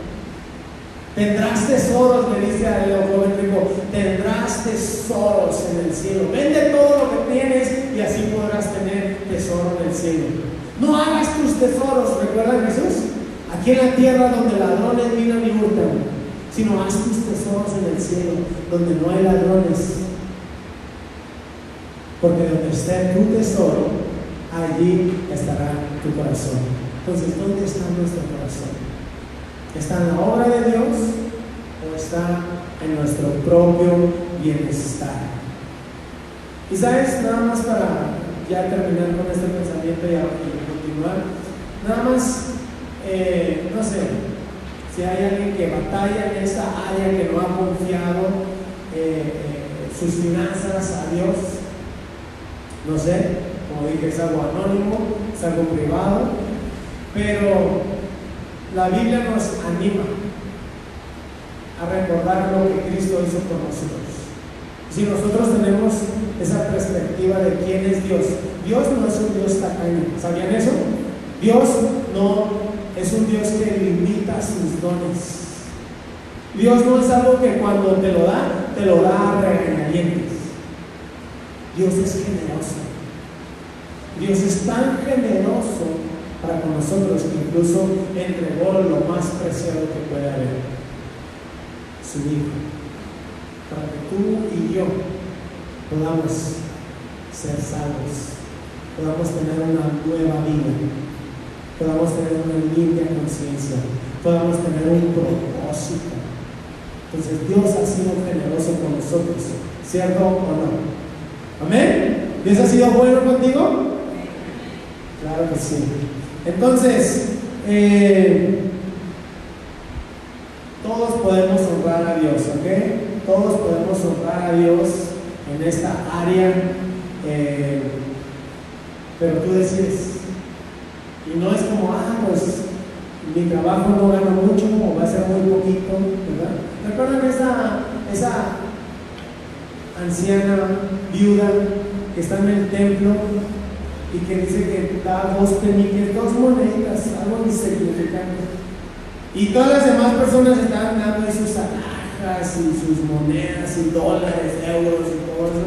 Speaker 1: Tendrás tesoros, le dice al joven rico, tendrás tesoros en el cielo. Vende todo lo que tienes y así podrás tener tesoro en el cielo. No hagas tus tesoros, ¿recuerda Jesús? Aquí en la tierra donde ladrones minan y hurtan, sino haz tus tesoros en el cielo, donde no hay ladrones. Porque donde esté tu tesoro, allí estará tu corazón. Entonces, ¿dónde está nuestro corazón? ¿Está en la obra de Dios o está en nuestro propio bienestar? Y sabes, nada más para ya terminar con este pensamiento y continuar, nada más, no sé, si hay alguien que batalla en esta área, que no ha confiado sus finanzas a Dios, no sé, como dije, es algo anónimo, es algo privado, pero la Biblia nos anima a recordar lo que Cristo hizo por nosotros. Si nosotros tenemos esa perspectiva de quién es Dios, Dios no es un Dios tacaño, ¿sabían eso? Dios no es un Dios que limita sus dones. Dios no es algo que cuando te lo da a regañadientes. Dios es generoso. Dios es tan generoso para con nosotros que incluso entregó lo más preciado que puede haber, su Hijo, para que tú y yo podamos ser salvos, podamos tener una nueva vida, podamos tener una limpia conciencia, podamos tener un propósito. Entonces Dios ha sido generoso con nosotros, ¿cierto o no? ¿Amén? ¿Dios ha sido bueno contigo? Claro que sí. Entonces, todos podemos honrar a Dios, ¿ok? Todos podemos honrar a Dios en esta área, pero tú decides. Y no es como, pues mi trabajo no gano mucho o va a ser muy poquito, ¿verdad? ¿Recuerdan esa anciana viuda que está en el templo y que dice que da 2 peniques, 2 monedas, algo insignificante? Y todas las demás personas estaban dando sus alhajas y sus monedas y dólares, euros y todo eso.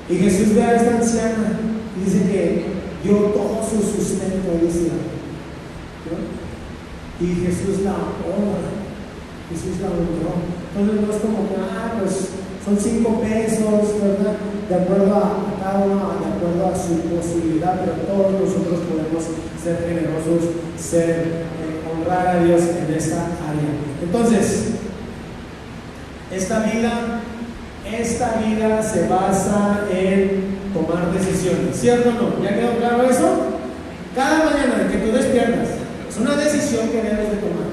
Speaker 1: Y Jesús ve a esta anciana y dice que dio todo su sustento, dice, ¿no? Y Jesús la honra, Jesús la honró. Entonces no es como que, pues son 5 pesos, ¿verdad? De acuerdo a cada uno, de acuerdo a su posibilidad, pero todos nosotros podemos ser generosos, honrar a Dios en esta área. Entonces, esta vida se basa en tomar decisiones, ¿cierto o no? ¿Ya quedó claro eso? Cada mañana que tú despiertas, es una decisión que debes de tomar.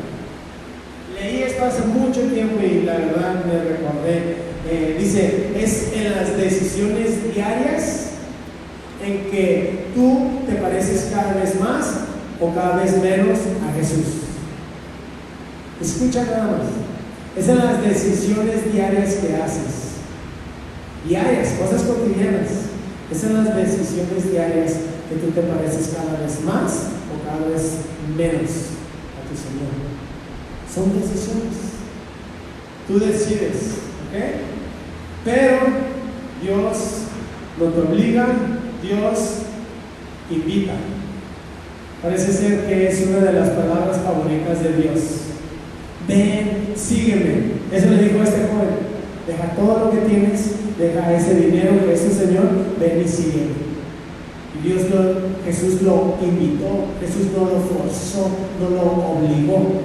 Speaker 1: Leí esto hace mucho tiempo y la verdad me recordé. Dice, es en las decisiones diarias en que tú te pareces cada vez más o cada vez menos a Jesús. Escucha nada más. Es en las decisiones diarias que haces. Diarias, cosas cotidianas. Es en las decisiones diarias que tú te pareces cada vez más o cada vez menos a tu Señor. Son decisiones. Tú decides, ¿ok? Pero Dios no te obliga, Dios invita. Parece ser que es una de las palabras favoritas de Dios. Ven, sígueme. Eso le dijo a este joven. Deja todo lo que tienes, deja ese dinero que es tu Señor, ven y sígueme. Y Jesús lo invitó, Jesús no lo forzó, no lo obligó.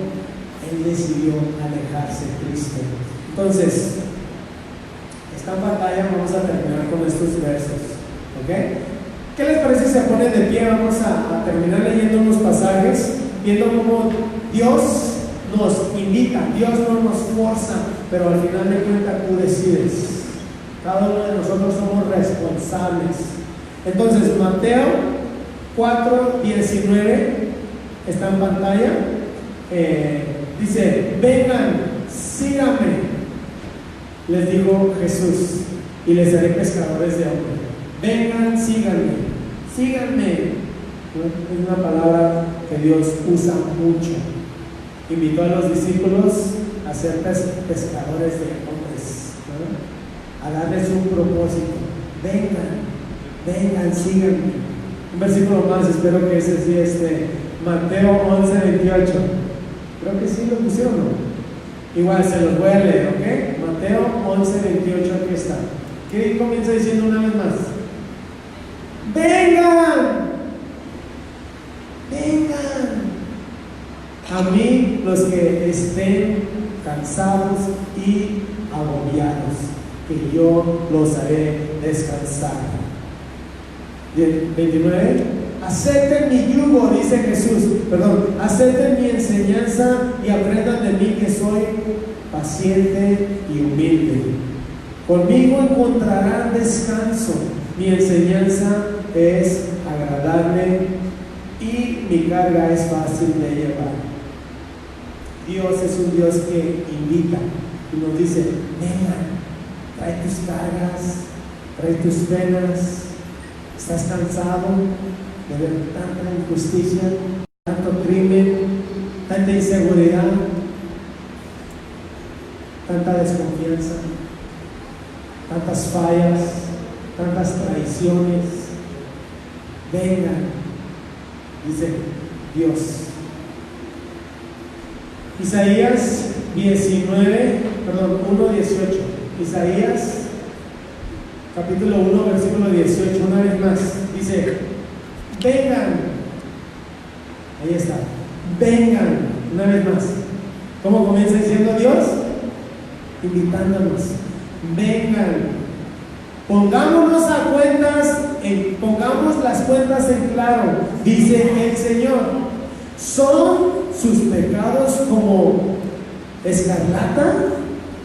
Speaker 1: Él decidió alejarse de Cristo. Entonces, esta pantalla vamos a terminar con estos versos, ¿ok? ¿Qué les parece si se ponen de pie? Vamos a terminar leyendo unos pasajes, viendo cómo Dios nos invita, Dios no nos forza, pero al final de cuentas tú decides. Cada uno de nosotros somos responsables. Entonces, Mateo 4:19 está en pantalla. Dice, vengan, síganme, les dijo Jesús, y les haré pescadores de hombres. Vengan, síganme. Es una palabra que Dios usa mucho. Invitó a los discípulos a ser pescadores de hombres, ¿no? A darles un propósito. Vengan, síganme. Un versículo más, espero que ese sí Mateo 11:28. Creo que sí lo pusieron, ¿no? Igual se los voy a leer, ¿ok? Mateo 11:28, aquí está. ¿Qué comienza diciendo una vez más? Vengan a mí los que estén cansados y agobiados, que yo los haré descansar. 29. Acepten mi yugo, dice Jesús, acepten mi enseñanza y aprendan de mí, que soy paciente y humilde. Conmigo encontrarán descanso. Mi enseñanza es agradable y mi carga es fácil de llevar. Dios es un Dios que invita y nos dice, vengan, trae tus cargas, trae tus penas. ¿Estás cansado de ver tanta injusticia, tanto crimen, tanta inseguridad, tanta desconfianza, tantas fallas, tantas traiciones? Vengan, dice Dios. Isaías 1:18. Isaías capítulo 1, versículo 18, una vez más, dice, vengan, ahí está, vengan, una vez más. ¿Cómo comienza diciendo Dios? Invitándonos, vengan, Pongámonos a cuentas, pongamos las cuentas en claro, dice el Señor. ¿Son sus pecados como escarlata?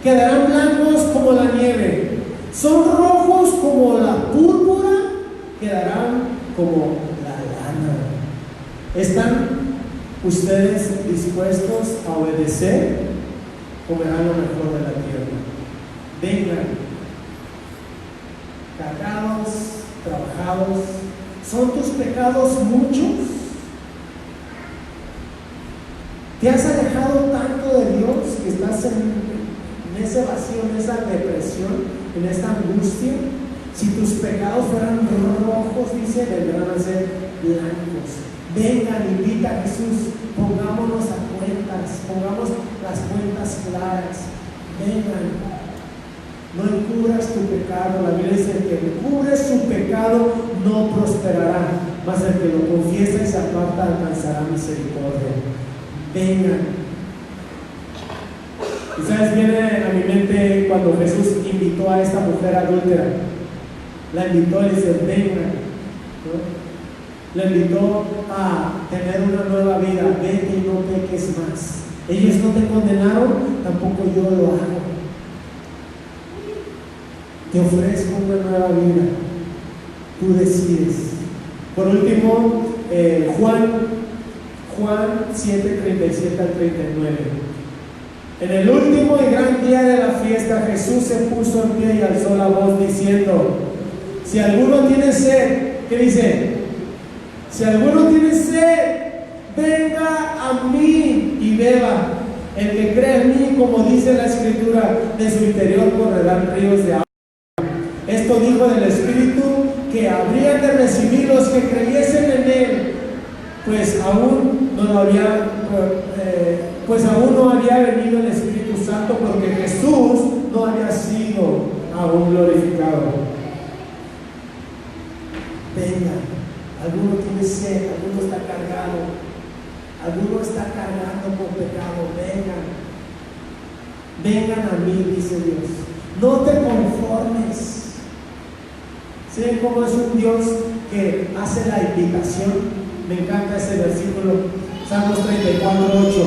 Speaker 1: Quedarán blancos como la nieve. ¿Son rojos como la púrpura? Quedarán como la lana. ¿Están ustedes dispuestos a obedecer o verán lo mejor de la tierra? Vengan, cargados, trabajados. ¿Son tus pecados muchos? ¿Te has alejado tanto de Dios que estás en ese vacío, en esa depresión, en esta angustia? Si tus pecados fueran rojos, dice, vendrán a ser blancos. Vengan, invita a Jesús, pongámonos a cuentas, pongamos las cuentas claras. Vengan, no encubras tu pecado. La Biblia dice: el que encubre su pecado no prosperará, mas el que lo confiesa y se aparta alcanzará misericordia. Vengan. Y sabes, viene a mi mente cuando Jesús invitó a esta mujer adúltera. La invitó y dice: vengan, ¿no? La invitó a tener una nueva vida. Vete y no peques más. Ellos no te condenaron, tampoco yo lo hago. Te ofrezco una nueva vida. Tú decides. Por último, Juan 7, 37 al 39. En el último y gran día de la fiesta, Jesús se puso en pie y alzó la voz diciendo: si alguno tiene sed, ¿qué dice? Si alguno tiene sed, venga a mí y beba. El que cree en mí, como dice la Escritura, de su interior correrán ríos de agua. Esto dijo del Espíritu que habrían de recibir los que creyesen en Él, pues aún no había venido el Espíritu Santo, porque Jesús no había sido aún glorificado. Venga, alguno tiene sed, alguno está cargado, alguno está cargando con pecado. Vengan a mí, dice Dios. No te conformes. ¿Saben cómo es un Dios que hace la invitación? Me encanta ese versículo, Salmos 34:8.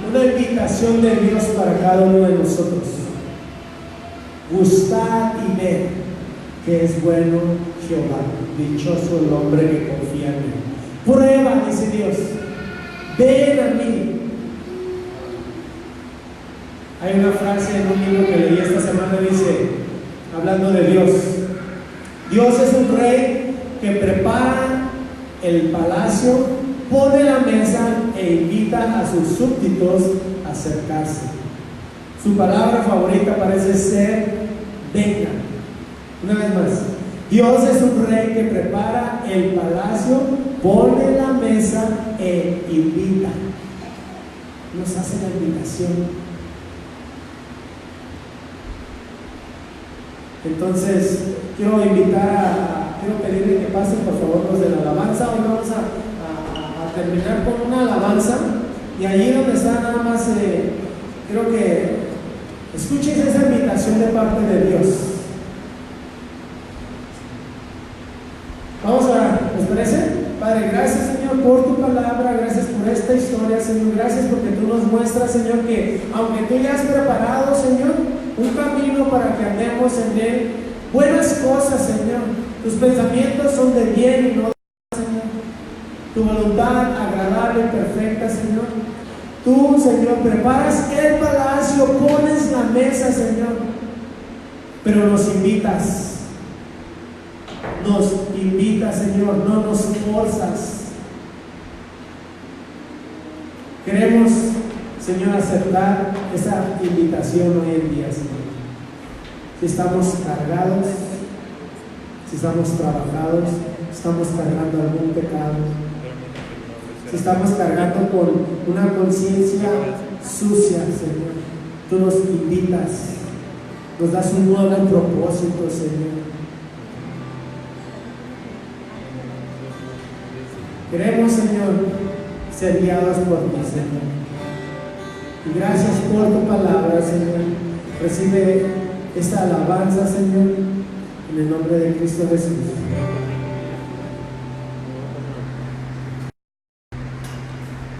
Speaker 1: Una invitación de Dios para cada uno de nosotros. Gustad y ved que es bueno Jehová. Dichoso el hombre que confía en él. Prueba, dice Dios. Ven a mí. Hay una frase en un libro que leí esta semana, dice, hablando de Dios: Dios es un rey que prepara el palacio, pone la mesa e invita a sus súbditos a acercarse. Su palabra favorita parece ser venga. Una vez más, Dios es un rey que prepara el palacio, pone la mesa e invita. Nos hace la invitación. Entonces, quiero pedirle que pasen por favor los de la alabanza. Hoy vamos a terminar con una alabanza, y allí donde está nada más, quiero que escuchen esa invitación de parte de Dios. Vamos a orar, ¿les parece? Padre, gracias, Señor, por tu palabra, gracias por esta historia, Señor, gracias porque tú nos muestras, Señor, que aunque tú ya has preparado, Señor, un camino para que andemos en él, buenas cosas, Señor, tus pensamientos son de bien y no de mal, Señor, tu voluntad agradable y perfecta, Señor. Tú, Señor, preparas el palacio, pones la mesa, Señor, pero nos invitas, Señor, no nos forzas. Queremos, Señor, aceptar esa invitación hoy en día, Señor. Si estamos cargados, si estamos trabajados, si estamos cargando algún pecado, si estamos cargando con una conciencia sucia, Señor, tú nos invitas, nos das un nuevo propósito, Señor. Queremos, Señor, ser guiados por ti, Señor. Y gracias por tu palabra, Señor. Recibe esta alabanza, Señor, en el nombre de Cristo Jesús.